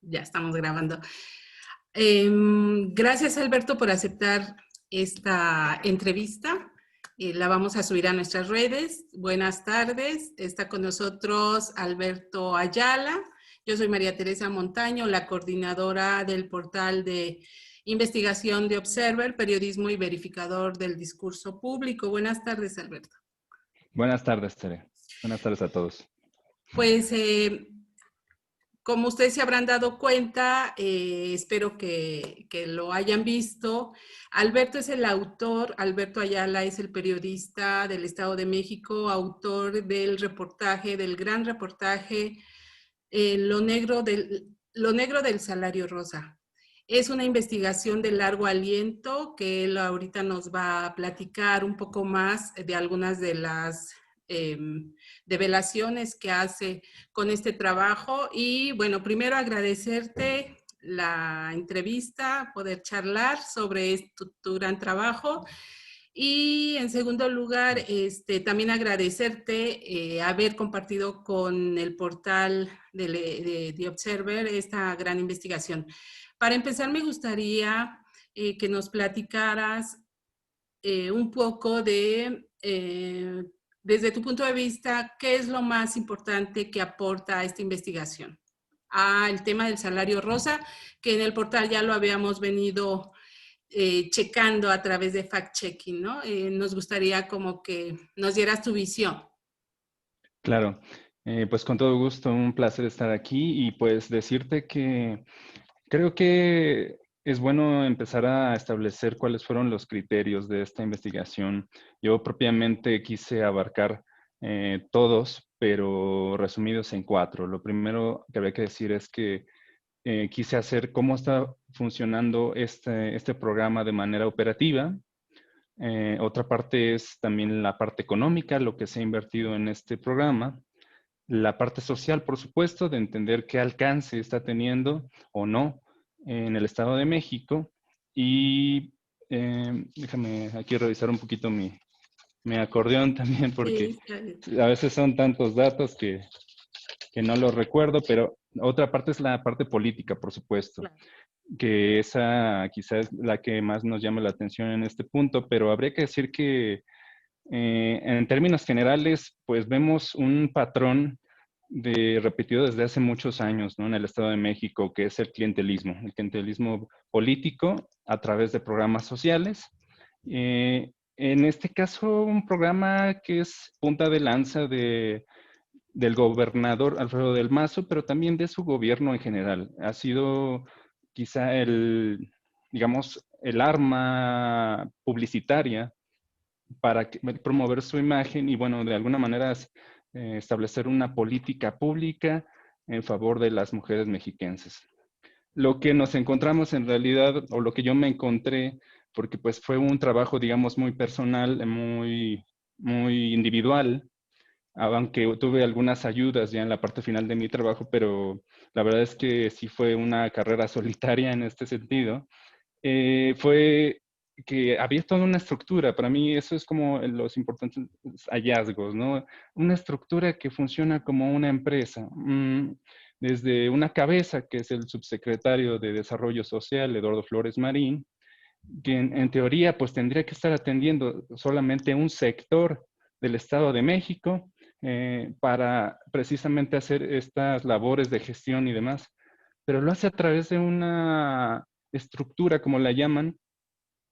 Ya estamos grabando. Gracias, Alberto, por aceptar esta entrevista. La vamos a subir a nuestras redes. Buenas tardes. Está con nosotros Alberto Ayala. Yo soy María Teresa Montaño, la coordinadora del portal de investigación de Observer, periodismo y verificador del discurso público. Buenas tardes, Alberto. Buenas tardes, Tere. Buenas tardes a todos. Pues como ustedes se habrán dado cuenta, espero que lo hayan visto. Alberto es el autor, Alberto Ayala es el periodista del Estado de México, autor del reportaje, del gran reportaje, lo negro del salario rosa. Es una investigación de largo aliento que él ahorita nos va a platicar un poco más de algunas de las develaciones que hace con este trabajo. Y bueno, primero agradecerte la entrevista, poder charlar sobre tu gran trabajo. Y en segundo lugar, también agradecerte haber compartido con el portal de Observer esta gran investigación. Para empezar, me gustaría que nos platicaras un poco desde tu punto de vista, ¿qué es lo más importante que aporta esta investigación? El tema del salario rosa, que en el portal ya lo habíamos venido checando a través de fact-checking, ¿no? Nos gustaría como que nos dieras tu visión. Claro, pues con todo gusto, un placer estar aquí y pues decirte que creo que es bueno empezar a establecer cuáles fueron los criterios de esta investigación. Yo propiamente quise abarcar todos, pero resumidos en 4. Lo primero que habría que decir es que quise hacer cómo está funcionando este programa de manera operativa. Otra parte es también la parte económica, lo que se ha invertido en este programa. La parte social, por supuesto, de entender qué alcance está teniendo o no en el Estado de México. Y déjame aquí revisar un poquito mi acordeón también, porque Sí, está bien. a veces son tantos datos que no los recuerdo, pero otra parte es la parte política, por supuesto, Claro. que esa quizás es la que más nos llama la atención en este punto, pero habría que decir que en términos generales, pues vemos un patrón repetido desde hace muchos años, ¿no? En el Estado de México, que es el clientelismo político a través de programas sociales. En este caso, un programa que es punta de lanza del gobernador Alfredo del Mazo, pero también de su gobierno en general. Ha sido quizá digamos, el arma publicitaria para promover su imagen y, bueno, de alguna manera establecer una política pública en favor de las mujeres mexiquenses. Lo que nos encontramos en realidad, o lo que yo me encontré, porque pues fue un trabajo, digamos, muy personal, muy individual, aunque tuve algunas ayudas ya en la parte final de mi trabajo, pero la verdad es que sí fue una carrera solitaria en este sentido. Fue que había toda una estructura. Para mí eso es como los importantes hallazgos, ¿no? Una estructura que funciona como una empresa. Desde una cabeza, que es el subsecretario de Desarrollo Social, Eduardo Flores Marín, que en teoría pues tendría que estar atendiendo solamente un sector del Estado de México para precisamente hacer estas labores de gestión y demás, pero lo hace a través de una estructura, como la llaman,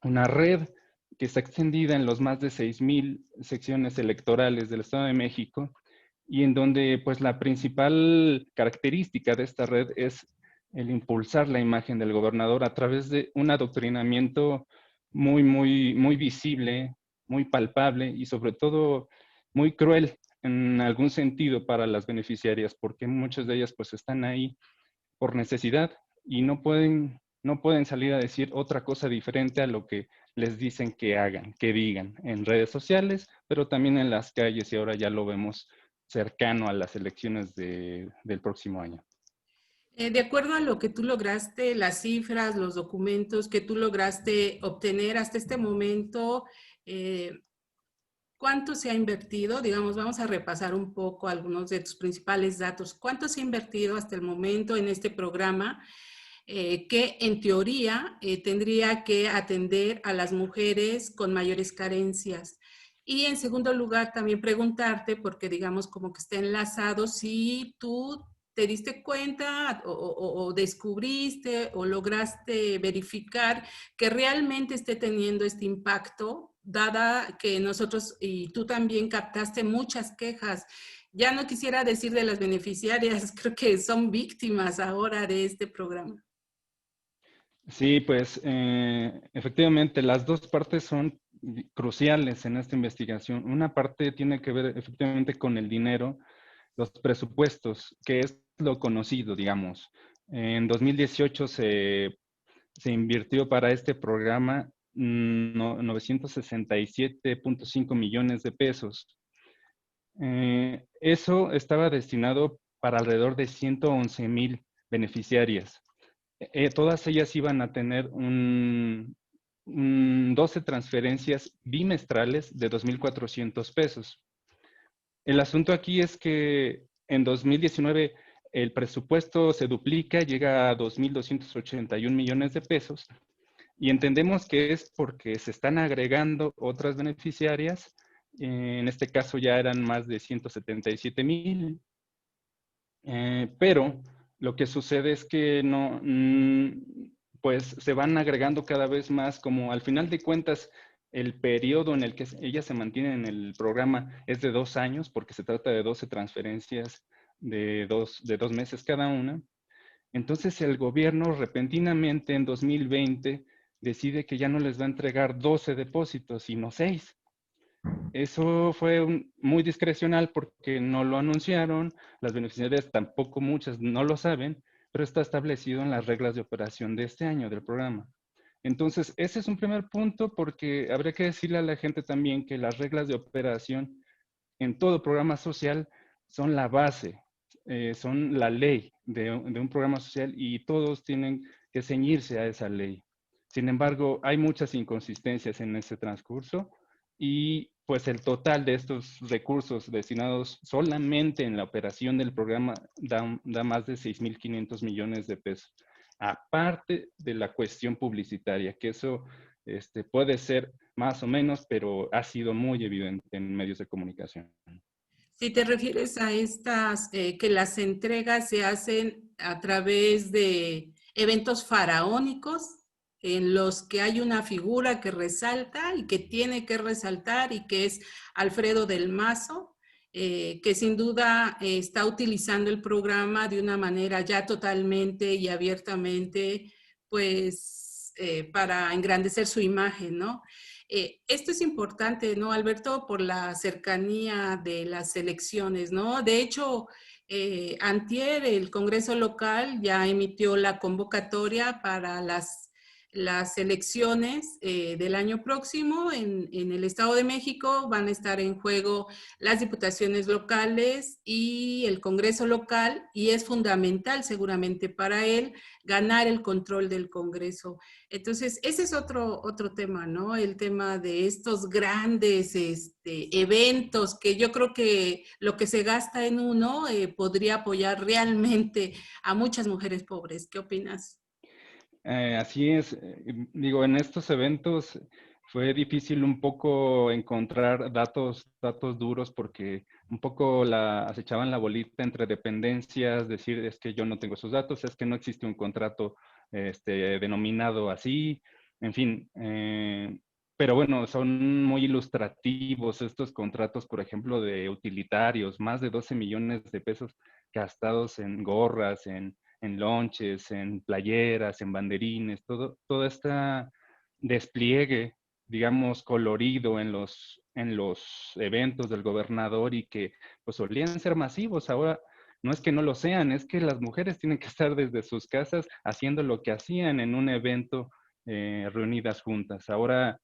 una red que está extendida en los más de 6,000 secciones electorales del Estado de México y en donde pues la principal característica de esta red es el impulsar la imagen del gobernador a través de un adoctrinamiento muy visible, muy palpable y sobre todo muy cruel en algún sentido para las beneficiarias, porque muchas de ellas pues están ahí por necesidad y no pueden salir a decir otra cosa diferente a lo que les dicen que hagan, que digan en redes sociales, pero también en las calles, y ahora ya lo vemos cercano a las elecciones del próximo año. De acuerdo a lo que tú lograste, las cifras, los documentos que tú lograste obtener hasta este momento, eh, ¿Cuánto se ha invertido? Digamos, vamos a repasar un poco algunos de tus principales datos. ¿Cuánto se ha invertido hasta el momento en este programa que en teoría tendría que atender a las mujeres con mayores carencias? Y en segundo lugar, también preguntarte, porque digamos como que está enlazado, si tú te diste cuenta o descubriste o lograste verificar que realmente esté teniendo este impacto, dada que nosotros y tú también captaste muchas quejas. Ya no quisiera decir de las beneficiarias, creo que son víctimas ahora de este programa. Sí, pues efectivamente las dos partes son cruciales en esta investigación. Una parte tiene que ver efectivamente con el dinero, los presupuestos, que es lo conocido, digamos. En 2018 se invirtió para este programa 967.5 millones de pesos. Eso estaba destinado para alrededor de 111,000 beneficiarias. Todas ellas iban a tener 12 transferencias bimestrales de 2,400 pesos. El asunto aquí es que en 2019 el presupuesto se duplica, llega a 2,281 millones de pesos y entendemos que es porque se están agregando otras beneficiarias. En este caso ya eran más de 177,000. Pero lo que sucede es que no, pues se van agregando cada vez más, como al final de cuentas el periodo en el que ellas se mantienen en el programa es de 2 años, porque se trata de 12 transferencias de dos meses cada una. Entonces el gobierno repentinamente en 2020 decide que ya no les va a entregar 12 depósitos, sino 6. Eso fue muy discrecional porque no lo anunciaron, las beneficiarias tampoco muchas no lo saben, pero está establecido en las reglas de operación de este año del programa. Entonces, ese es un primer punto porque habría que decirle a la gente también que las reglas de operación en todo programa social son la base, son la ley de un programa social y todos tienen que ceñirse a esa ley. Sin embargo, hay muchas inconsistencias en ese transcurso y pues el total de estos recursos destinados solamente en la operación del programa da más de 6,500 millones de pesos. Aparte de la cuestión publicitaria, que eso puede ser más o menos, pero ha sido muy evidente en medios de comunicación. Si te refieres a estas, que las entregas se hacen a través de eventos faraónicos en los que hay una figura que resalta y que tiene que resaltar y que es Alfredo del Mazo, que sin duda está utilizando el programa de una manera ya totalmente y abiertamente, pues, para engrandecer su imagen, ¿no? Esto es importante, ¿no, Alberto? Por la cercanía de las elecciones, ¿no? De hecho, antier el Congreso local ya emitió la convocatoria para las elecciones del año próximo en el Estado de México. Van a estar en juego las diputaciones locales y el Congreso local y es fundamental seguramente para él ganar el control del Congreso. Entonces, ese es otro tema, ¿no? El tema de estos grandes eventos que yo creo que lo que se gasta en uno podría apoyar realmente a muchas mujeres pobres. ¿Qué opinas? Así es, digo, en estos eventos fue difícil un poco encontrar datos duros porque un poco acechaban la bolita entre dependencias, decir es que yo no tengo esos datos, es que no existe un contrato denominado así, en fin. Pero bueno, son muy ilustrativos estos contratos, por ejemplo, de utilitarios, más de 12 millones de pesos gastados en gorras, en lonches, en playeras, en banderines, todo este despliegue, digamos, colorido en los eventos del gobernador y que pues solían ser masivos. Ahora no es que no lo sean, es que las mujeres tienen que estar desde sus casas haciendo lo que hacían en un evento reunidas juntas. Ahora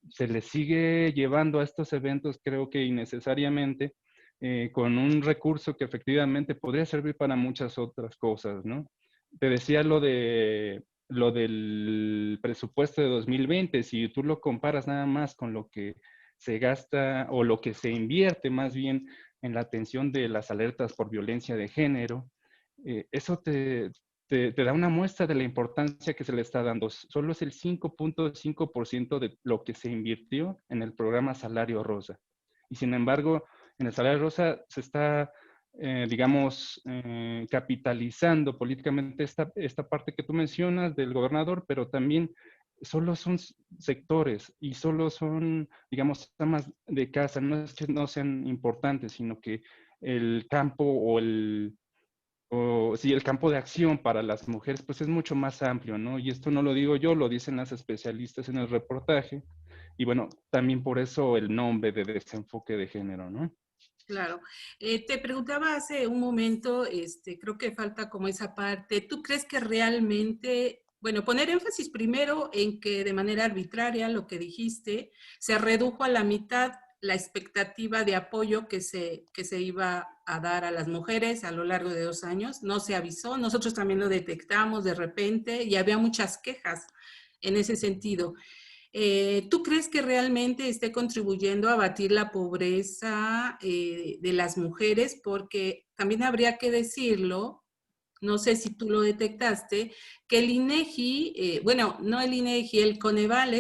se les sigue llevando a estos eventos, creo que innecesariamente, con un recurso que efectivamente podría servir para muchas otras cosas, ¿no? Te decía lo del presupuesto de 2020, si tú lo comparas nada más con lo que se gasta o lo que se invierte más bien en la atención de las alertas por violencia de género, eso te da una muestra de la importancia que se le está dando. Solo es el 5.5% de lo que se invirtió en el programa Salario Rosa. Y sin embargo, en el Salario Rosa se está, digamos, capitalizando políticamente esta parte que tú mencionas del gobernador, pero también solo son sectores y solo son, digamos, amas de casa. No es que no sean importantes, sino que el campo o sí, el campo de acción para las mujeres, pues es mucho más amplio, ¿no? Y esto no lo digo yo, lo dicen las especialistas en el reportaje. Y bueno, también por eso el nombre de desenfoque de género, ¿no? Claro. Te preguntaba hace un momento, creo que falta como esa parte. ¿Tú crees que realmente, bueno, poner énfasis primero en que de manera arbitraria, lo que dijiste, se redujo a la mitad la expectativa de apoyo que se iba a dar a las mujeres a lo largo de 2 años? No se avisó, nosotros también lo detectamos de repente y había muchas quejas en ese sentido. ¿Tú crees que realmente esté contribuyendo a abatir la pobreza de las mujeres? Porque también habría que decirlo, no sé si tú lo detectaste, que el INEGI, bueno, no el INEGI, el Coneval,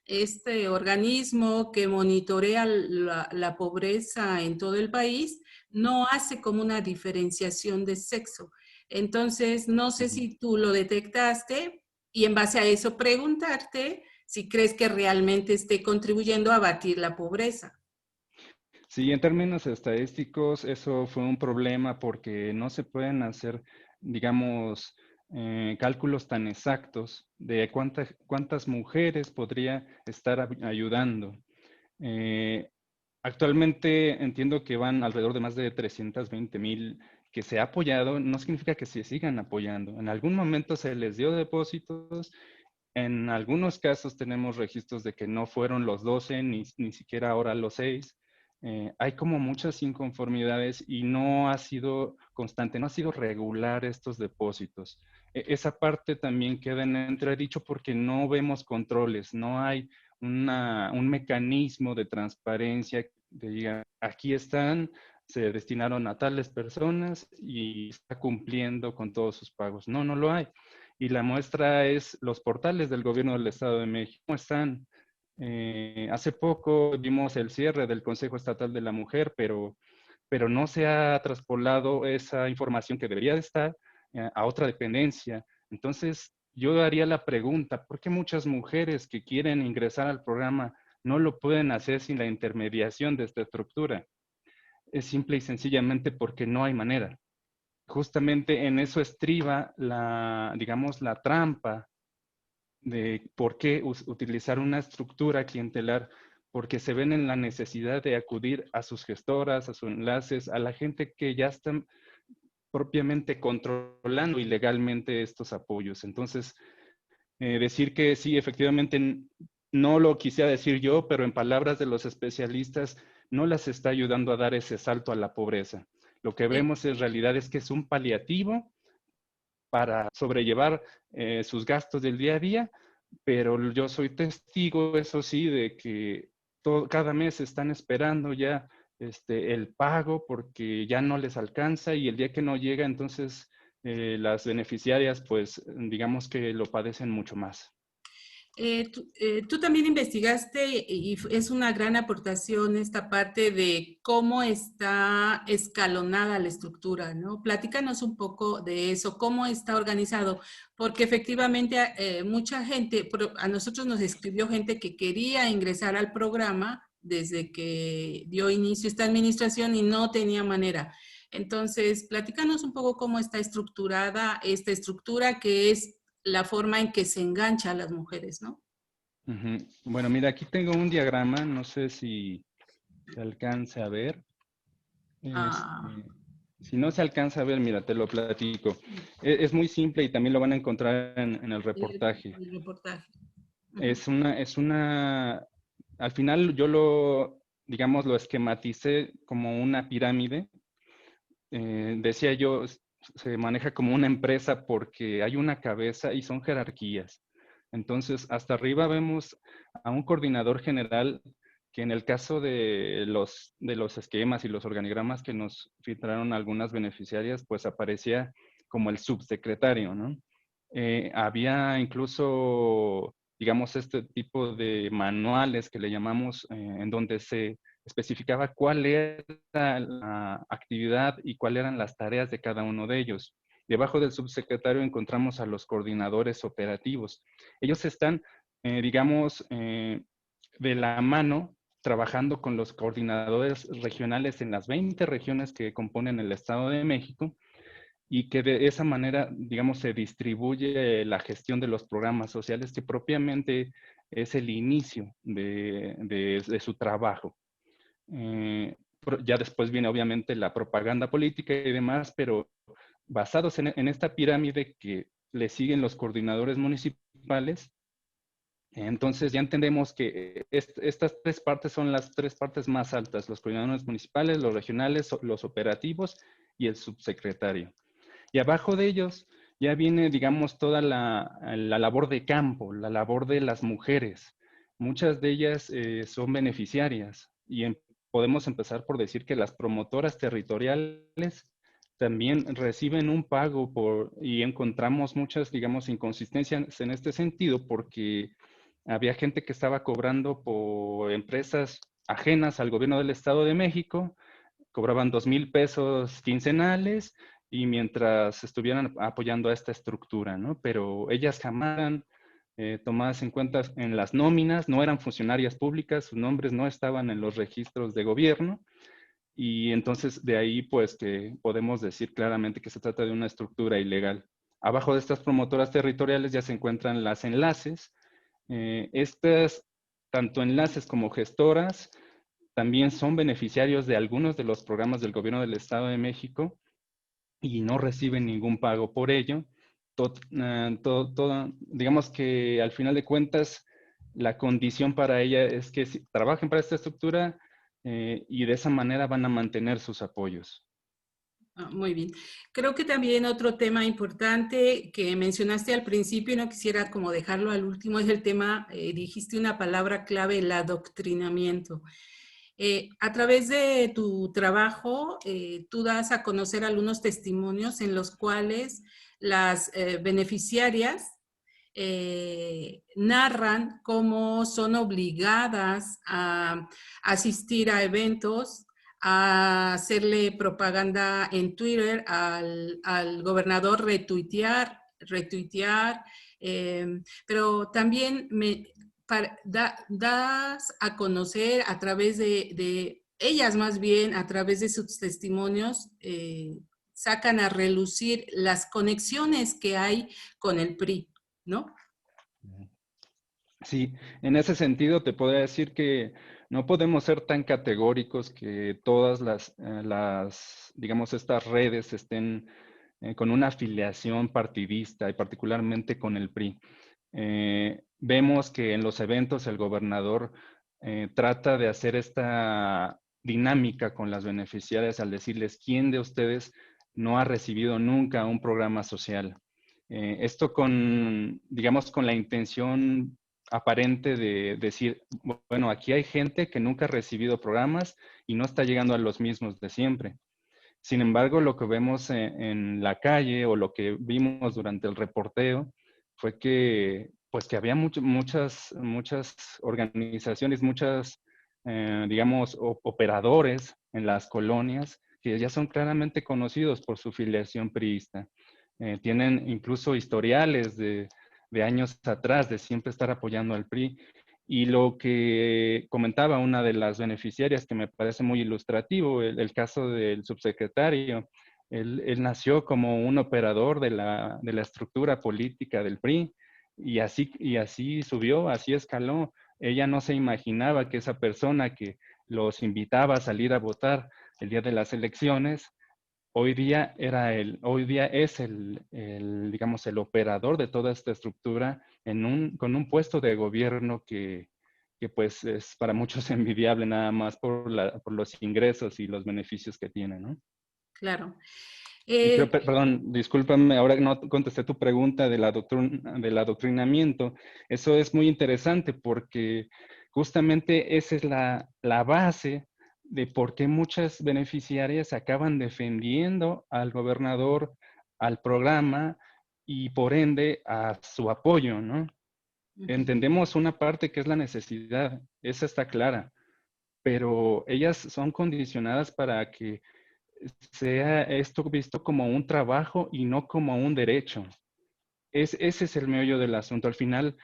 este organismo que monitorea la pobreza en todo el país, no hace como una diferenciación de sexo. Entonces, no sé Ujú. si tú lo detectaste y en base a eso preguntarte si crees que realmente esté contribuyendo a abatir la pobreza. Sí, en términos estadísticos, eso fue un problema porque no se pueden hacer, digamos, cálculos tan exactos de cuántas mujeres podría estar ayudando. Eh, Actualmente entiendo que van alrededor de más de 320,000 que se ha apoyado. No significa que se sigan apoyando. En algún momento se les dio depósitos. En algunos casos tenemos registros de que no fueron los 12, ni siquiera ahora los 6. Hay como muchas inconformidades y no ha sido constante, no ha sido regular estos depósitos. Esa parte también queda en entredicho porque no vemos controles, no hay un mecanismo de transparencia de diga, aquí están, se destinaron a tales personas y está cumpliendo con todos sus pagos. No, no lo hay. Y la muestra es los portales del gobierno del Estado de México. ¿Cómo están? Hace poco vimos el cierre del Consejo Estatal de la Mujer, pero no se ha traspolado esa información que debería de estar a otra dependencia. Entonces, yo haría la pregunta, ¿por qué muchas mujeres que quieren ingresar al programa no lo pueden hacer sin la intermediación de esta estructura? Es simple y sencillamente porque no hay manera. Justamente en eso estriba digamos, la trampa de por qué utilizar una estructura clientelar, porque se ven en la necesidad de acudir a sus gestoras, a sus enlaces, a la gente que ya están propiamente controlando ilegalmente estos apoyos. Entonces, decir que sí, efectivamente, no lo quisiera decir yo, pero en palabras de los especialistas, no las está ayudando a dar ese salto a la pobreza. Lo que Eh, vemos en realidad es que es un paliativo para sobrellevar sus gastos del día a día, pero yo soy testigo, eso sí, de que cada mes están esperando ya el pago porque ya no les alcanza y el día que no llega, entonces las beneficiarias, pues digamos que lo padecen mucho más. tú también investigaste y es una gran aportación esta parte de cómo está escalonada la estructura, ¿no? Platícanos un poco de eso, cómo está organizado, porque efectivamente mucha gente, a nosotros nos escribió gente que quería ingresar al programa desde que dio inicio esta administración y no tenía manera. Entonces, platícanos un poco cómo está estructurada esta estructura que es la forma en que se engancha a las mujeres, ¿no? Ujú. Bueno, mira, aquí tengo un diagrama, no sé si se alcanza a ver. Ah, Este, si no se alcanza a ver, mira, te lo platico. Es muy simple y también lo van a encontrar en el reportaje. el reportaje. Ujú. Es una, al final digamos, lo esquematicé como una pirámide. Decía yo, se maneja como una empresa porque hay una cabeza y son jerarquías. Entonces, hasta arriba vemos a un coordinador general que en el caso de los esquemas y los organigramas que nos filtraron algunas beneficiarias, pues aparecía como el subsecretario, ¿no? Había incluso, digamos, este tipo de manuales que le llamamos, en donde se especificaba cuál era la actividad y cuáles eran las tareas de cada uno de ellos. Debajo del subsecretario encontramos a los coordinadores operativos. Ellos están, digamos, de la mano trabajando con los coordinadores regionales en las 20 regiones que componen el Estado de México y que de esa manera, digamos, se distribuye la gestión de los programas sociales que propiamente es el inicio de su trabajo. Ya después viene obviamente la propaganda política y demás, pero basados en esta pirámide que le siguen los coordinadores municipales, entonces ya entendemos que estas tres partes son las tres partes más altas: los coordinadores municipales, los regionales, los operativos y el subsecretario. Y abajo de ellos ya viene, digamos, toda la labor de campo, la labor de las mujeres. Muchas de ellas son beneficiarias y podemos empezar por decir que las promotoras territoriales también reciben un pago y encontramos muchas, digamos, inconsistencias en este sentido, porque había gente que estaba cobrando por empresas ajenas al gobierno del Estado de México, cobraban 2,000 pesos quincenales y mientras estuvieran apoyando a esta estructura, ¿no? Pero ellas jamás eran tomadas en cuenta en las nóminas, no eran funcionarias públicas, sus nombres no estaban en los registros de gobierno, y entonces de ahí pues que podemos decir claramente que se trata de una estructura ilegal. Abajo de estas promotoras territoriales ya se encuentran las enlaces. Estas, tanto enlaces como gestoras, también son beneficiarios de algunos de los programas del gobierno del Estado de México y no reciben ningún pago por ello. Digamos que al final de cuentas, la condición para ella es que trabajen para esta estructura y de esa manera van a mantener sus apoyos. Muy bien. Creo que también otro tema importante que mencionaste al principio y no quisiera como dejarlo al último es el tema, dijiste una palabra clave, el adoctrinamiento. A través de tu trabajo, tú das a conocer algunos testimonios en los cuales las beneficiarias narran cómo son obligadas a asistir a eventos, a hacerle propaganda en Twitter al gobernador, retuitear, pero también das a conocer a través de ellas, más bien a través de sus testimonios, sacan a relucir las conexiones que hay con el PRI, ¿no? Sí, en ese sentido te podría decir que no podemos ser tan categóricos que todas digamos, estas redes estén con una afiliación partidista y particularmente con el PRI. Vemos que en los eventos el gobernador trata de hacer esta dinámica con las beneficiarias al decirles quién de ustedes no ha recibido nunca un programa social. Esto digamos, con la intención aparente de decir, bueno, aquí hay gente que nunca ha recibido programas y no está llegando a los mismos de siempre. Sin embargo, lo que vemos en la calle o lo que vimos durante el reporteo fue que, pues que había muchas organizaciones, digamos, operadores en las colonias que ya son claramente conocidos por su filiación priista. Tienen incluso historiales de años atrás de siempre estar apoyando al PRI. Y lo que comentaba una de las beneficiarias, que me parece muy ilustrativo, el caso del subsecretario. Él nació como un operador de la estructura política del PRI y así subió, así escaló. Ella no se imaginaba que esa persona que los invitaba a salir a votar el día de las elecciones, hoy día es digamos, el operador de toda esta estructura con un puesto de gobierno que pues es para muchos envidiable nada más por los ingresos y los beneficios que tiene, ¿no? Claro. Y creo, Eh, perdón, discúlpame, ahora no contesté tu pregunta de del adoctrinamiento. Eso es muy interesante porque justamente esa es la base de por qué muchas beneficiarias acaban defendiendo al gobernador, al programa y por ende a su apoyo, ¿no? Ujú. Entendemos una parte que es la necesidad, esa está clara, pero ellas son condicionadas para que sea esto visto como un trabajo y no como un derecho. Ese es el meollo del asunto. Al final,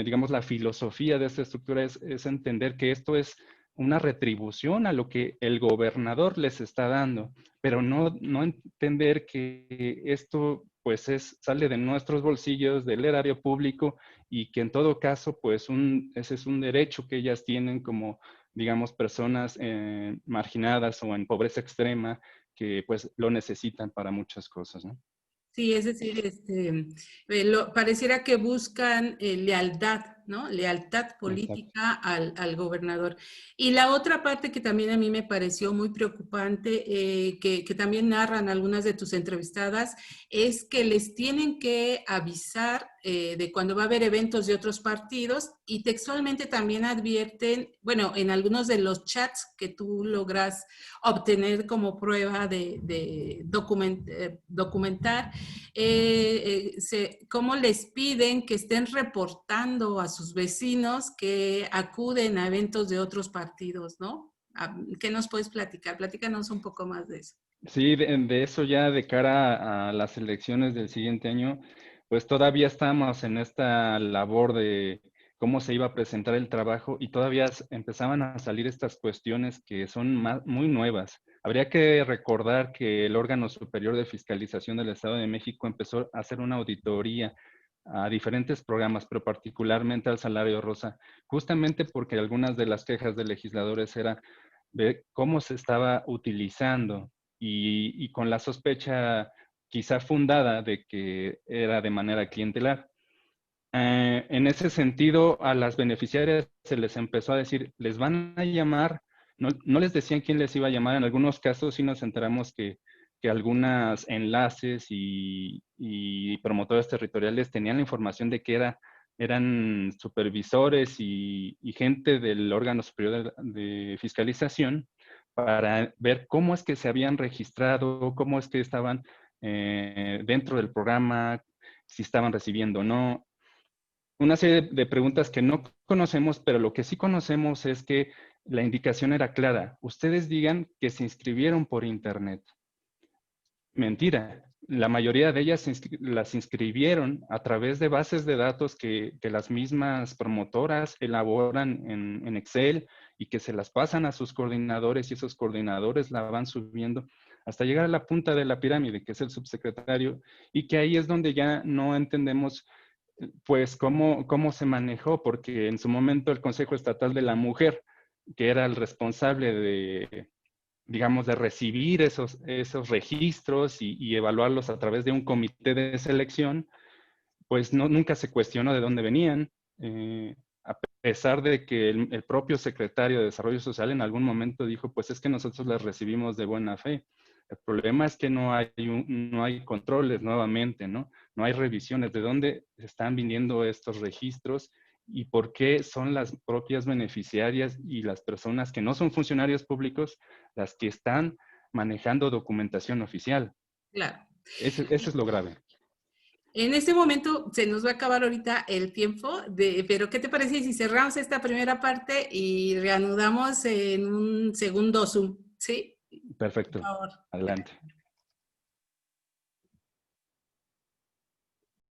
digamos, la filosofía de esta estructura es entender que esto es una retribución a lo que el gobernador les está dando, pero no entender que esto pues sale de nuestros bolsillos, del erario público y que en todo caso pues ese es un derecho que ellas tienen como, digamos, personas marginadas o en pobreza extrema que pues lo necesitan para muchas cosas, ¿no? Sí, es decir, pareciera que buscan lealtad, ¿no? Lealtad Exacto. política al gobernador. Y la otra parte que también a mí me pareció muy preocupante, que también narran algunas de tus entrevistadas, es que les tienen que avisar de cuando va a haber eventos de otros partidos y textualmente también advierten, bueno, en algunos de los chats que tú logras obtener como prueba de documentar, cómo les piden que estén reportando a sus vecinos que acuden a eventos de otros partidos, ¿no? ¿Qué nos puedes platicar? Platícanos un poco más de eso. Sí, de eso ya de cara a las elecciones del siguiente año, pues todavía estamos en esta labor de cómo se iba a presentar el trabajo y todavía empezaban a salir estas cuestiones que son muy nuevas. Habría que recordar que el órgano superior de fiscalización del Estado de México empezó a hacer una auditoría a diferentes programas, pero particularmente al salario rosa, justamente porque algunas de las quejas de legisladores era de cómo se estaba utilizando y con la sospecha quizá fundada de que era de manera clientelar. En ese sentido, a las beneficiarias se les empezó a decir, les van a llamar, no les decían quién les iba a llamar, en algunos casos sí nos enteramos que algunos enlaces y promotores territoriales tenían la información de que eran supervisores y gente del órgano superior de fiscalización para ver cómo es que se habían registrado, cómo es que estaban dentro del programa, si estaban recibiendo o no. Una serie de preguntas que no conocemos, pero lo que sí conocemos es que la indicación era clara. Ustedes digan que se inscribieron por Internet. Mentira. La mayoría de ellas las inscribieron a través de bases de datos que las mismas promotoras elaboran en Excel y que se las pasan a sus coordinadores y esos coordinadores la van subiendo hasta llegar a la punta de la pirámide, que es el subsecretario, y que ahí es donde ya no entendemos pues cómo se manejó, porque en su momento el Consejo Estatal de la Mujer, que era el responsable de, digamos, de recibir esos registros y evaluarlos a través de un comité de selección, pues nunca se cuestionó de dónde venían, a pesar de que el propio secretario de Desarrollo Social en algún momento dijo, pues es que nosotros las recibimos de buena fe. El problema es que no hay controles nuevamente, ¿no? No hay revisiones de dónde están viniendo estos registros y por qué son las propias beneficiarias y las personas que no son funcionarios públicos las que están manejando documentación oficial. Claro. Eso es lo grave. En este momento se nos va a acabar ahorita el tiempo, pero ¿qué te parece si cerramos esta primera parte y reanudamos en un segundo Zoom? ¿Sí? Por Perfecto. favor. Adelante.